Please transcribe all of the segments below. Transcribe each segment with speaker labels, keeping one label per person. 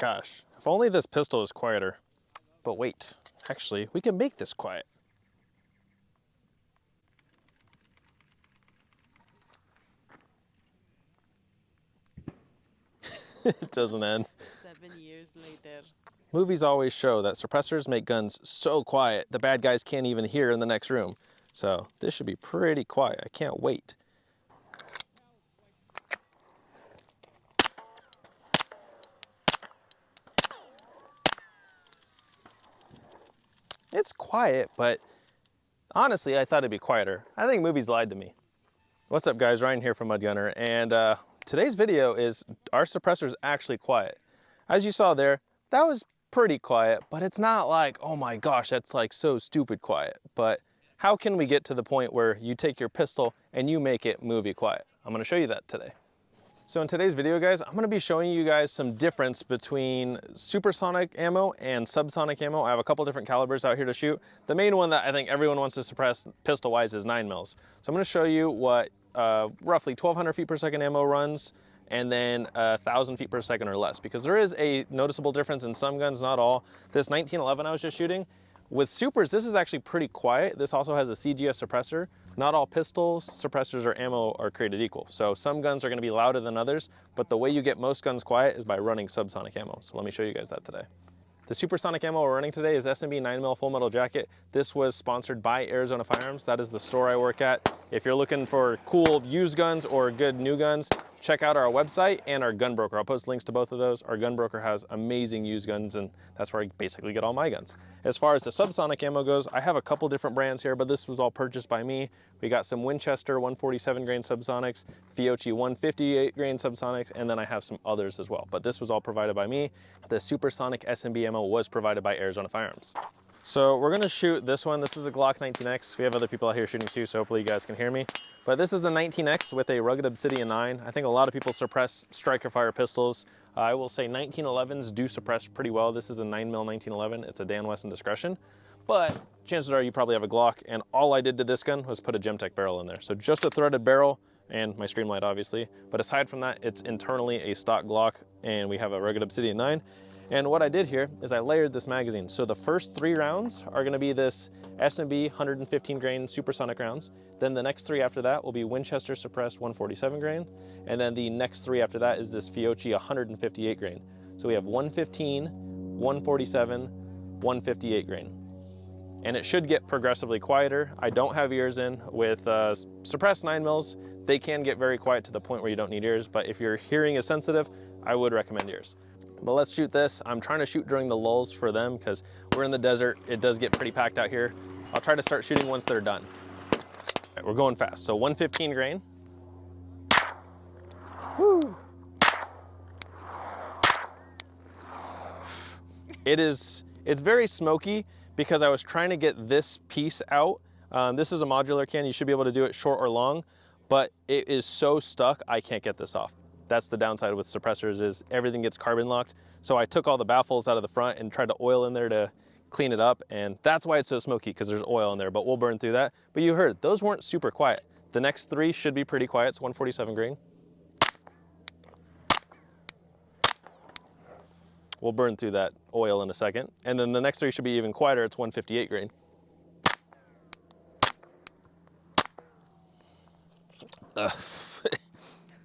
Speaker 1: Gosh, if only this pistol was quieter. But wait, actually, we can make this quiet. It doesn't end.
Speaker 2: 7 years later.
Speaker 1: Movies always show that suppressors make guns so quiet the bad guys can't even hear in the next room. So this should be pretty quiet. I can't wait. It's quiet, but honestly, I thought it'd be quieter. I think movies lied to me. What's up guys, Ryan here from Mud Gunner, and today's video is, are suppressors actually quiet? As you saw there, that was pretty quiet, but it's not like, oh my gosh, that's like so stupid quiet. But how can we get to the point where you take your pistol and you make it movie quiet? I'm gonna show you that today. So in today's video, guys, I'm gonna be showing you guys some difference between supersonic ammo and subsonic ammo. I have a couple different calibers out here to shoot. The main one that I think everyone wants to suppress pistol-wise is 9mm. So I'm gonna show you what roughly 1,200 feet per second ammo runs, and then 1,000 feet per second or less, because there is a noticeable difference in some guns, not all. This 1911 I was just shooting, with supers, this is actually pretty quiet. This also has a CGS suppressor. Not all pistols, suppressors, or ammo are created equal. So some guns are gonna be louder than others, but the way you get most guns quiet is by running subsonic ammo. So let me show you guys that today. The supersonic ammo we're running today is SMB 9mm Full Metal Jacket. This was sponsored by Arizona Firearms. That is the store I work at. If you're looking for cool used guns or good new guns, check out our website and our gun broker. I'll post links to both of those. Our gun broker has amazing used guns, and that's where I basically get all my guns. As far as the subsonic ammo goes, I have a couple different brands here, but this was all purchased by me. We got some Winchester 147 grain subsonics, Fiocchi 158 grain subsonics, and then I have some others as well. But this was all provided by me. The supersonic SMB ammo was provided by Arizona Firearms. So we're gonna shoot this one. This is a Glock 19X. We have other people out here shooting too, so hopefully you guys can hear me. But this is the 19X with a rugged Obsidian 9. I think a lot of people suppress striker fire pistols. I will say 1911s do suppress pretty well. This is a 9mm 1911. It's a Dan Wesson discretion. But chances are you probably have a Glock, and all I did to this gun was put a Gemtech barrel in there. So just a threaded barrel and my Streamlight obviously. But aside from that, it's internally a stock Glock, and we have a rugged Obsidian 9. And what I did here is I layered this magazine. So the first 3 rounds are gonna be this SMB 115 grain supersonic rounds. Then the next 3 after that will be Winchester suppressed 147 grain. And then the next 3 after that is this Fiocchi 158 grain. So we have 115, 147, 158 grain. And it should get progressively quieter. I don't have ears in. With suppressed 9mm, they can get very quiet to the point where you don't need ears, but if your hearing is sensitive, I would recommend ears. But let's shoot this. I'm trying to shoot during the lulls for them because we're in the desert. It does get pretty packed out here. I'll try to start shooting once they're done. All right, we're going fast. So 115 grain. Woo. It's very smoky because I was trying to get this piece out. This is a modular can. You should be able to do it short or long, but it is so stuck, I can't get this off. That's the downside with suppressors, is everything gets carbon locked. So I took all the baffles out of the front and tried to oil in there to clean it up, and that's why it's so smoky, because there's oil in there, but we'll burn through that. But you heard, those weren't super quiet. The next 3 should be pretty quiet. It's 147 grain. We'll burn through that oil in a second. And then the next 3 should be even quieter. It's 158 grain.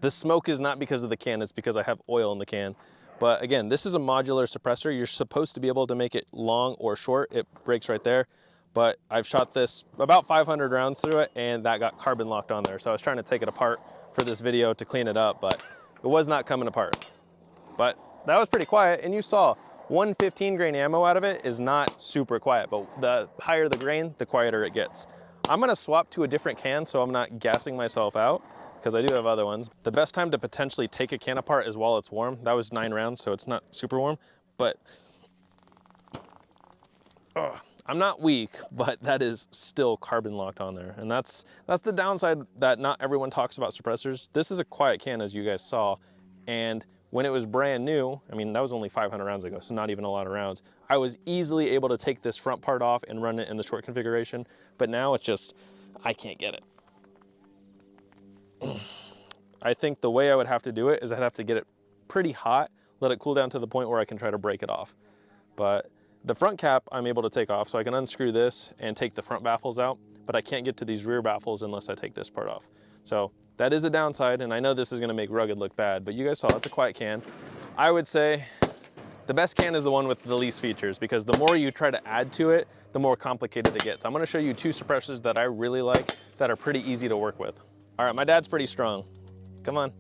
Speaker 1: The smoke is not because of the can, it's because I have oil in the can. But again, this is a modular suppressor. You're supposed to be able to make it long or short. It breaks right there. But I've shot this about 500 rounds through it, and that got carbon locked on there. So I was trying to take it apart for this video to clean it up, but it was not coming apart. But that was pretty quiet, and you saw 115 grain ammo out of it is not super quiet, but the higher the grain, the quieter it gets. I'm gonna swap to a different can so I'm not gassing myself out, because I do have other ones. The best time to potentially take a can apart is while it's warm. That was 9 rounds, so it's not super warm, but I'm not weak, but that is still carbon locked on there. And that's the downside, that not everyone talks about suppressors. This is a quiet can, as you guys saw, and when it was brand new, I mean, that was only 500 rounds ago, so not even a lot of rounds. I was easily able to take this front part off and run it in the short configuration, but now it's just, I can't get it. I think the way I would have to do it is I'd have to get it pretty hot, let it cool down to the point where I can try to break it off. But the front cap I'm able to take off, so I can unscrew this and take the front baffles out, but I can't get to these rear baffles unless I take this part off. So that is a downside, and I know this is gonna make rugged look bad, but you guys saw it's a quiet can. I would say the best can is the one with the least features, because the more you try to add to it, the more complicated it gets. I'm gonna show you two suppressors that I really like that are pretty easy to work with. All right, my dad's pretty strong. Come on.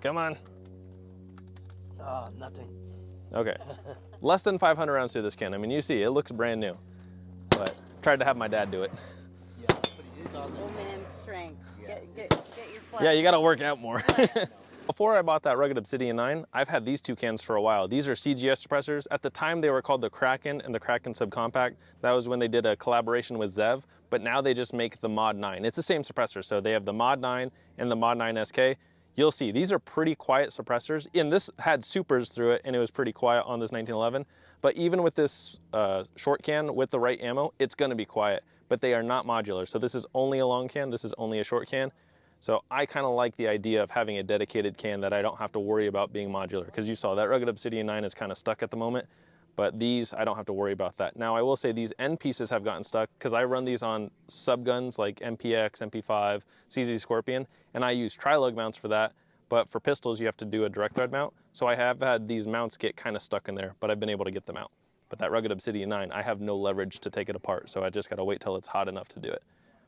Speaker 1: Come on.
Speaker 3: Nothing.
Speaker 1: Okay. Less than 500 rounds through this can. I mean, you see, it looks brand new, but tried to have my dad do it.
Speaker 3: Yeah, but it is on
Speaker 2: Oh
Speaker 3: there.
Speaker 2: man, strength.
Speaker 3: Yeah.
Speaker 2: Get your flex.
Speaker 1: Yeah, you gotta work out more.
Speaker 2: Flex.
Speaker 1: Before I bought that Rugged Obsidian 9, I've had these two cans for a while. These are CGS suppressors. At the time, they were called the Kraken and the Kraken Subcompact. That was when they did a collaboration with Zev, but now they just make the Mod 9. It's the same suppressor, so they have the Mod 9 and the Mod 9 SK. You'll see, these are pretty quiet suppressors, and this had supers through it, and it was pretty quiet on this 1911. But even with this short can with the right ammo, it's gonna be quiet, but they are not modular. So this is only a long can, this is only a short can. So I kind of like the idea of having a dedicated can that I don't have to worry about being modular, because you saw that Rugged Obsidian 9 is kind of stuck at the moment, but these, I don't have to worry about that. Now I will say these end pieces have gotten stuck because I run these on sub guns like MPX, MP5, CZ Scorpion, and I use tri-lug mounts for that, but for pistols you have to do a direct thread mount. So I have had these mounts get kind of stuck in there, but I've been able to get them out. But that Rugged Obsidian 9, I have no leverage to take it apart, so I just gotta wait till it's hot enough to do it.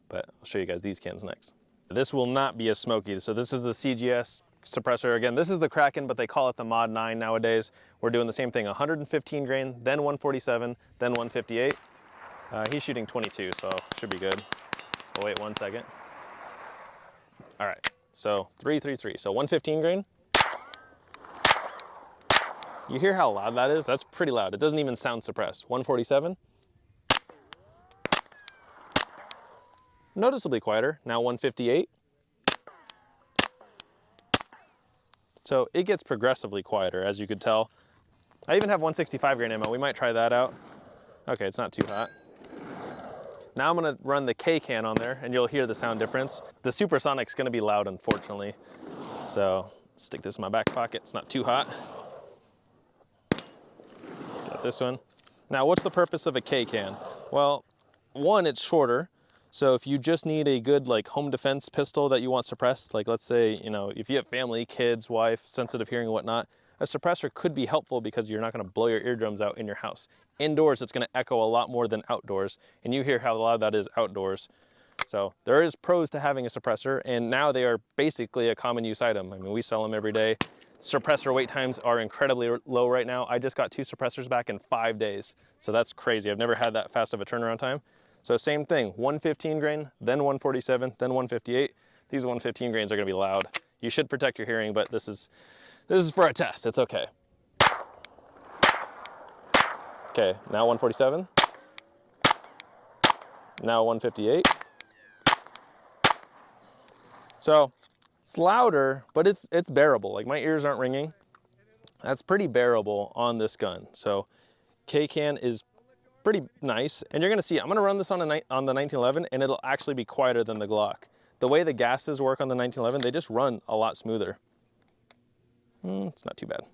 Speaker 1: But I'll show you guys these cans next. This will not be as smoky. So this is the CGS suppressor. Again, this is the Kraken, but they call it the Mod 9 nowadays. We're doing the same thing, 115 grain, then 147, then 158. He's shooting 22, so should be good. Oh, wait 1 second. All right, so 333, so 115 grain. You hear how loud that is? That's pretty loud. It doesn't even sound suppressed. 147. Noticeably quieter, now 158. So it gets progressively quieter, as you could tell. I even have 165 grain ammo, we might try that out. Okay, it's not too hot. Now I'm gonna run the K can on there and you'll hear the sound difference. The Supersonic's gonna be loud, unfortunately. So stick this in my back pocket, it's not too hot. Got this one. Now what's the purpose of a K can? Well, one, it's shorter. So if you just need a good like home defense pistol that you want suppressed, like let's say, you know, if you have family, kids, wife, sensitive hearing and whatnot, a suppressor could be helpful because you're not gonna blow your eardrums out in your house. Indoors, it's gonna echo a lot more than outdoors, and you hear how loud that is outdoors. So there is pros to having a suppressor, and now they are basically a common use item. I mean, we sell them every day. Suppressor wait times are incredibly low right now. I just got 2 suppressors back in 5 days. So that's crazy. I've never had that fast of a turnaround time. So same thing, 115 grain, then 147, then 158. These 115 grains are gonna be loud. You should protect your hearing, but this is for a test, it's okay. Okay, now 147. Now 158. So it's louder, but it's bearable. Like my ears aren't ringing. That's pretty bearable on this gun. So K-Can is pretty nice. And you're gonna see, I'm gonna run this on the 1911 and it'll actually be quieter than the Glock. The way the gases work on the 1911, they just run a lot smoother. It's not too bad.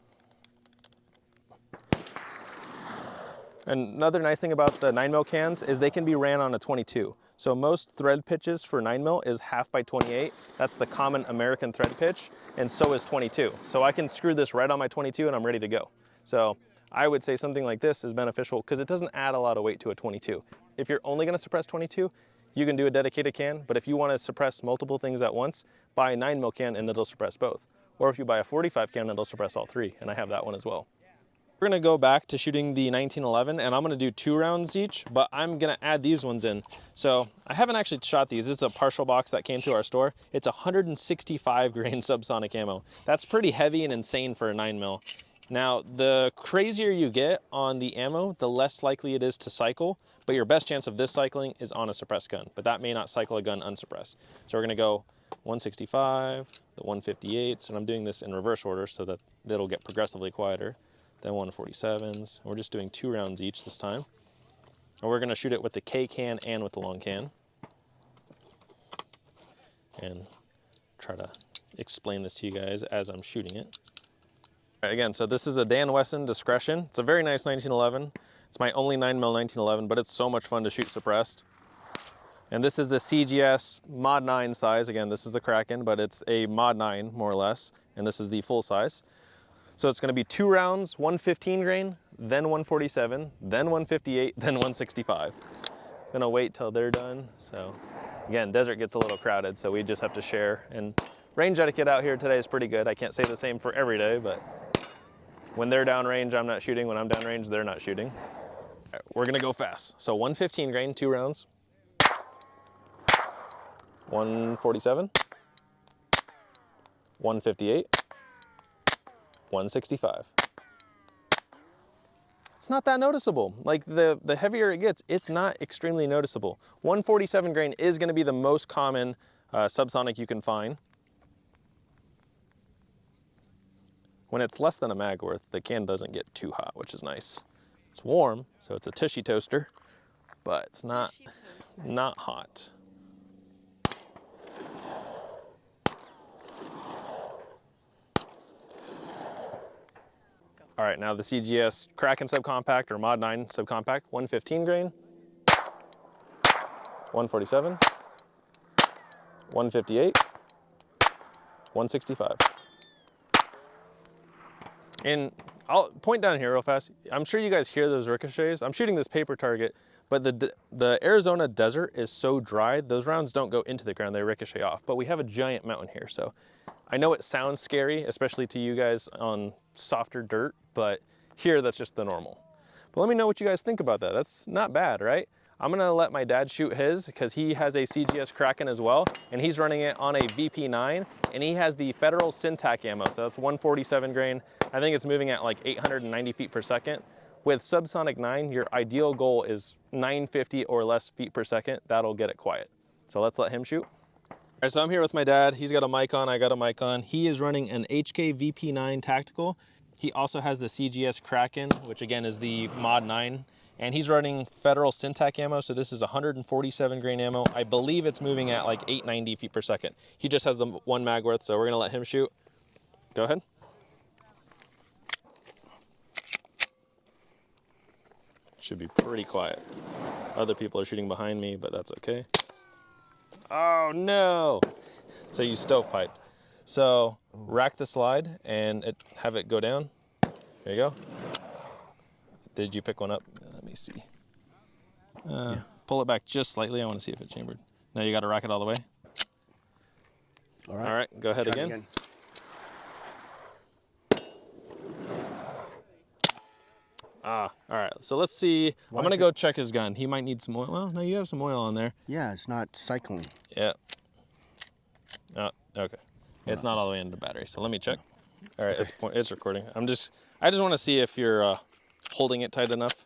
Speaker 1: And another nice thing about the 9mm cans is they can be ran on a 22. So most thread pitches for 9mm is 1/2x28. That's the common American thread pitch, and so is 22. So I can screw this right on my 22 and I'm ready to go. So I would say something like this is beneficial because it doesn't add a lot of weight to a 22. If you're only gonna suppress 22, you can do a dedicated can, but if you wanna suppress multiple things at once, buy a 9mm can and it'll suppress both. Or if you buy a 45 can, it'll suppress all 3, and I have that one as well. We're gonna go back to shooting the 1911 and I'm gonna do 2 rounds each, but I'm gonna add these ones in. So I haven't actually shot these. This is a partial box that came to our store. It's 165 grain subsonic ammo. That's pretty heavy and insane for a 9mm. Now, the crazier you get on the ammo, the less likely it is to cycle, but your best chance of this cycling is on a suppressed gun, but that may not cycle a gun unsuppressed. So we're gonna go 165, the 158s, and I'm doing this in reverse order so that it'll get progressively quieter. Then 147s. We're just doing 2 rounds each this time. And we're gonna shoot it with the K can and with the long can. And try to explain this to you guys as I'm shooting it. All right, again, so this is a Dan Wesson Discretion. It's a very nice 1911. It's my only 9mm 1911, but it's so much fun to shoot suppressed. And this is the CGS Mod 9 size. Again, this is the Kraken, but it's a Mod 9 more or less, and this is the full size. So it's going to be 2 rounds, 115 grain, then 147, then 158, then 165. I'm gonna wait till they're done. So again, desert gets a little crowded, so we just have to share. And range etiquette out here today is pretty good. I can't say the same for every day, but when they're downrange, I'm not shooting. When I'm downrange, they're not shooting. All right, we're gonna go fast. So 115 grain, 2 rounds. 147, 158, 165. It's not that noticeable. Like the heavier it gets, it's not extremely noticeable. 147 grain is going to be the most common subsonic you can find. When it's less than a mag worth, the can doesn't get too hot, which is nice. It's warm, so it's a tushy toaster, but it's not hot. All right, now the CGS Kraken subcompact or Mod 9 subcompact, 115 grain, 147, 158, 165. And I'll point down here real fast. I'm sure you guys hear those ricochets. I'm shooting this paper target, but the Arizona desert is so dry, those rounds don't go into the ground, they ricochet off. But we have a giant mountain here, so I know it sounds scary, especially to you guys on softer dirt, but here that's just the normal. But let me know what you guys think about that. That's not bad, right? I'm gonna let my dad shoot his because he has a CGS Kraken as well, and he's running it on a VP9, and he has the Federal Syntac ammo, so that's 147 grain. I think it's moving at like 890 feet per second. With Subsonic 9, your ideal goal is 950 or less feet per second. That'll get it quiet. So let's let him shoot. All right, so I'm here with my dad. He's got a mic on, I got a mic on. He is running an HK VP9 Tactical. He also has the CGS Kraken, which again is the Mod 9. And he's running Federal Syntac ammo, so this is 147 grain ammo. I believe it's moving at like 890 feet per second. He just has the 1 mag worth, so we're gonna let him shoot. Go ahead. Should be pretty quiet. Other people are shooting behind me, but that's okay. Oh no! So you stovepipe. So rack the slide and have it go down. There you go. Did you pick one up? Let me see. Yeah. Pull it back just slightly. I want to see if it chambered. Now you got to rack it all the way.
Speaker 3: All right.
Speaker 1: All right, go ahead again. All right. So let's see. I'm going to go check his gun. He might need some oil. Well, no, you have some oil on there.
Speaker 3: Yeah, it's not cycling.
Speaker 1: Yeah. Oh, okay. It's not all the way into the battery, so let me check. All right, it's recording. I just want to see if you're holding it tight enough.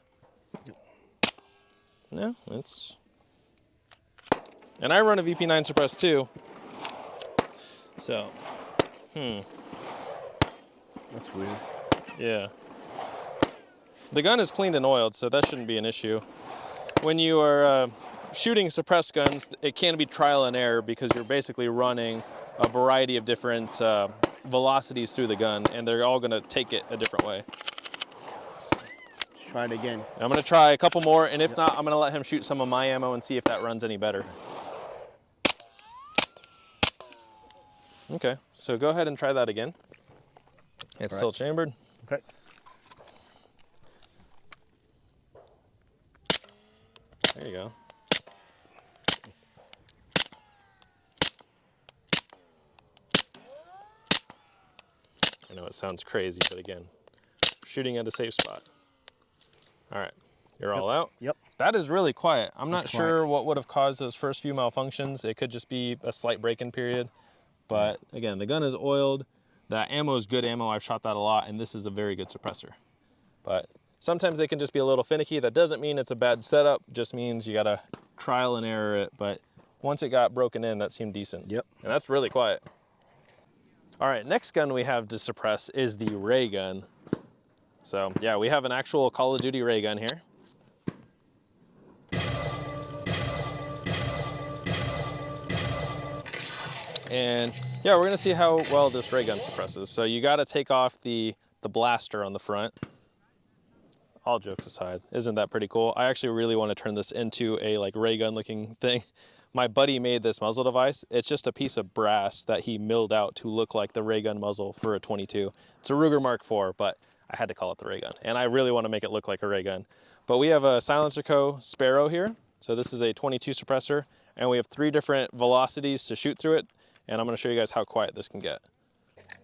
Speaker 1: No, it's... And I run a VP9 suppressed too. So,
Speaker 3: That's weird.
Speaker 1: Yeah. The gun is cleaned and oiled, so that shouldn't be an issue. When you are shooting suppressed guns, it can be trial and error because you're basically running a variety of different velocities through the gun, and they're all going to take it a different way.
Speaker 3: Try it again.
Speaker 1: I'm going to try a couple more, and if not, I'm going to let him shoot some of my ammo and see if that runs any better. Okay, so go ahead and try that again. It's still chambered.
Speaker 3: Okay.
Speaker 1: There you go. I know it sounds crazy, but again, shooting at a safe spot. All right, you're all out?
Speaker 3: Yep.
Speaker 1: That is really quiet. I'm not
Speaker 3: It's
Speaker 1: sure what would have caused those first few malfunctions. It could just be a slight break-in period. But again, the gun is oiled. That ammo is good ammo. I've shot that a lot, and this is a very good suppressor. But sometimes they can just be a little finicky. That doesn't mean it's a bad setup. Just means you gotta trial and error it. But once it got broken in, that seemed decent.
Speaker 3: Yep.
Speaker 1: And that's really quiet. All right, next gun we have to suppress is the ray gun. So yeah, we have an actual Call of Duty ray gun here. And Yeah, we're gonna see how well this ray gun suppresses. So you gotta take off the blaster on the front. All jokes aside, isn't that pretty cool? I actually really want to turn this into a like ray gun looking thing. My buddy made this muzzle device. It's just a piece of brass that he milled out to look like the ray gun muzzle for a 22. It's a Ruger Mark IV, but I had to call it the ray gun. And I really want to make it look like a ray gun. But we have a Silencer Co. Sparrow here. So this is a 22 suppressor, and we have 3 different velocities to shoot through it. And I'm going to show you guys how quiet this can get.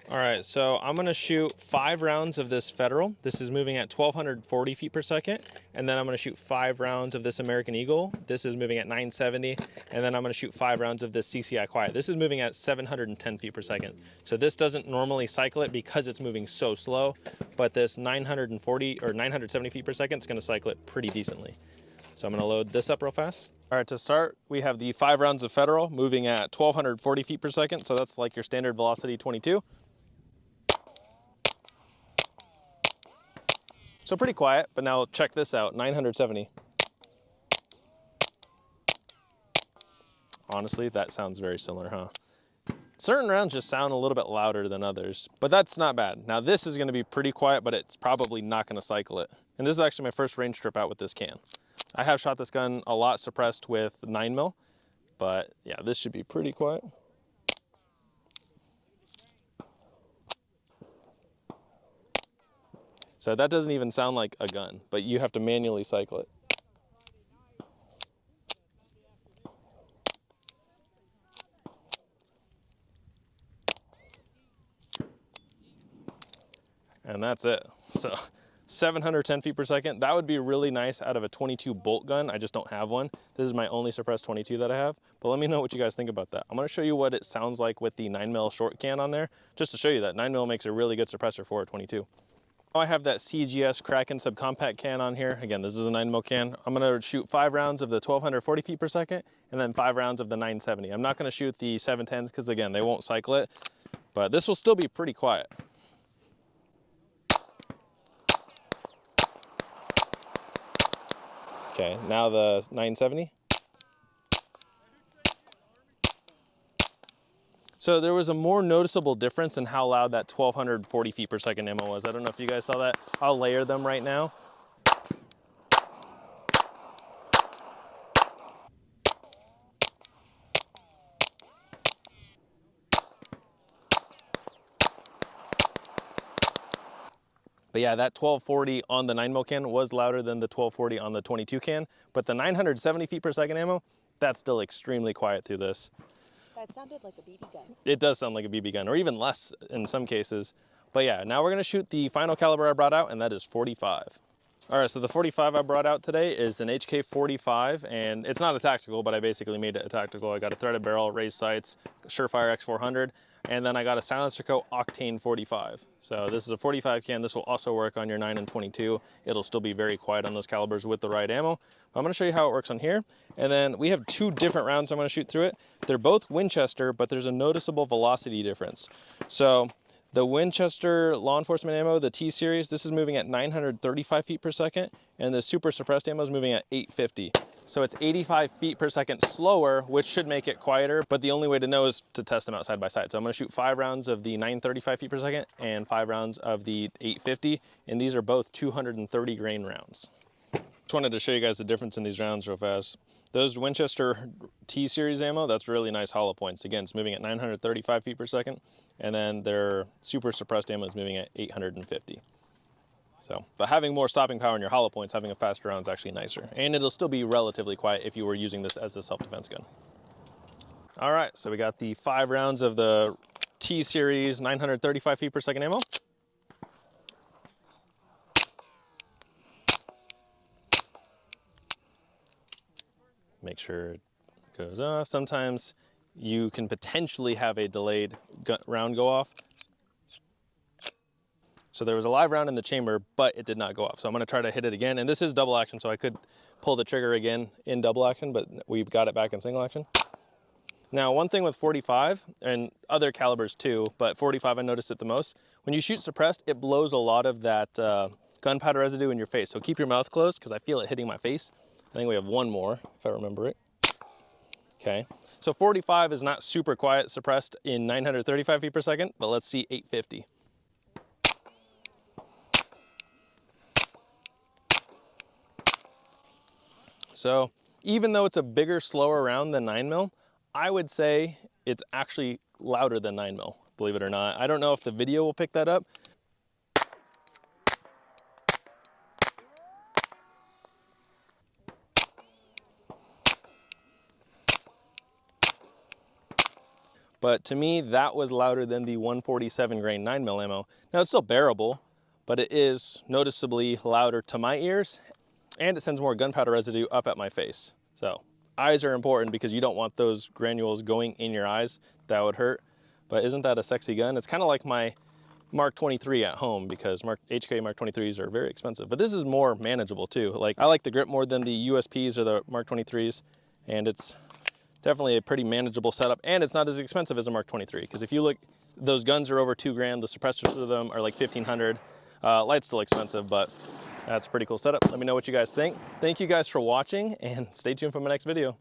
Speaker 1: All right, so I'm gonna shoot 5 rounds of this Federal. This is moving at 1,240 feet per second. And then I'm gonna shoot 5 rounds of this American Eagle. This is moving at 970. And then I'm gonna shoot 5 rounds of this CCI Quiet. This is moving at 710 feet per second. So this doesn't normally cycle it because it's moving so slow, but this 940 or 970 feet per second is gonna cycle it pretty decently. So I'm gonna load this up real fast. All right, to start, we have the 5 rounds of Federal moving at 1,240 feet per second. So that's like your standard velocity 22. So pretty quiet, but now check this out, 970. Honestly, that sounds very similar, huh? Certain rounds just sound a little bit louder than others, but that's not bad. Now this is gonna be pretty quiet, but it's probably not gonna cycle it. And this is actually my first range trip out with this can. I have shot this gun a lot suppressed with 9mm, but yeah, this should be pretty quiet. So that doesn't even sound like a gun, but you have to manually cycle it. And that's it. So 710 feet per second. That would be really nice out of a 22 bolt gun. I just don't have one. This is my only suppressed 22 that I have. But let me know what you guys think about that. I'm gonna show you what it sounds like with the 9mm short can on there, just to show you that 9mm makes a really good suppressor for a 22. I have that CGS Kraken subcompact can on here. Again, this is a 9mm can. I'm gonna shoot 5 rounds of the 1,240 feet per second and then 5 rounds of the 970. I'm not gonna shoot the 710s because again, they won't cycle it, but this will still be pretty quiet. Okay, now the 970. So there was a more noticeable difference in how loud that 1,240 feet per second ammo was. I don't know if you guys saw that. I'll layer them right now. But yeah, that 1240 on the 9mm can was louder than the 1240 on the 22 can, but the 970 feet per second ammo, that's still extremely quiet through this.
Speaker 2: That sounded like a BB gun.
Speaker 1: It does sound like a BB gun, or even less in some cases. But yeah, now we're gonna shoot the final caliber I brought out, and that is 45. All right, so the 45 I brought out today is an HK 45, and it's not a tactical, but I basically made it a tactical. I got a threaded barrel, raised sights, Surefire X400, and then I got a Silencer Co. Octane 45. So this is a 45 can. This will also work on your 9 and 22. It'll still be very quiet on those calibers with the right ammo. I'm gonna show you how it works on here. And then we have 2 different rounds I'm gonna shoot through it. They're both Winchester, but there's a noticeable velocity difference. So the Winchester law enforcement ammo, the T series, this is moving at 935 feet per second, and the super suppressed ammo is moving at 850. So it's 85 feet per second slower, which should make it quieter, but the only way to know is to test them out side by side. So I'm gonna shoot 5 rounds of the 935 feet per second and 5 rounds of the 850, and these are both 230 grain rounds. Just wanted to show you guys the difference in these rounds real fast. Those Winchester T series ammo, that's really nice hollow points. Again, it's moving at 935 feet per second, and then their super suppressed ammo is moving at 850. So, but having more stopping power in your hollow points, having a faster round is actually nicer. And it'll still be relatively quiet if you were using this as a self-defense gun. All right, so we got the 5 rounds of the T series 935 feet per second ammo. Make sure it goes off. Sometimes you can potentially have a delayed round go off. So there was a live round in the chamber, but it did not go off. So I'm gonna try to hit it again. And this is double action, so I could pull the trigger again in double action, but we've got it back in single action. Now, one thing with 45, and other calibers too, but 45 I noticed it the most, when you shoot suppressed, it blows a lot of that gunpowder residue in your face. So keep your mouth closed, because I feel it hitting my face. I think we have one more, if I remember it. Okay, So 45 is not super quiet suppressed in 935 feet per second, but let's see 850. So even though it's a bigger, slower round than 9mm, I would say it's actually louder than 9mm, believe it or not. I don't know if the video will pick that up. But to me, that was louder than the 147 grain 9mm ammo. Now it's still bearable, but it is noticeably louder to my ears, and it sends more gunpowder residue up at my face. So eyes are important because you don't want those granules going in your eyes. That would hurt. But isn't that a sexy gun? It's kind of like my Mark 23 at home, because HK Mark 23s are very expensive, but this is more manageable too. Like, I like the grip more than the USPs or the Mark 23s, and it's definitely a pretty manageable setup, and it's not as expensive as a Mark 23, because if you look, those guns are over $2,000, the suppressors of them are like 1,500. Light's still expensive, but that's a pretty cool setup. Let me know what you guys think. Thank you guys for watching, and stay tuned for my next video.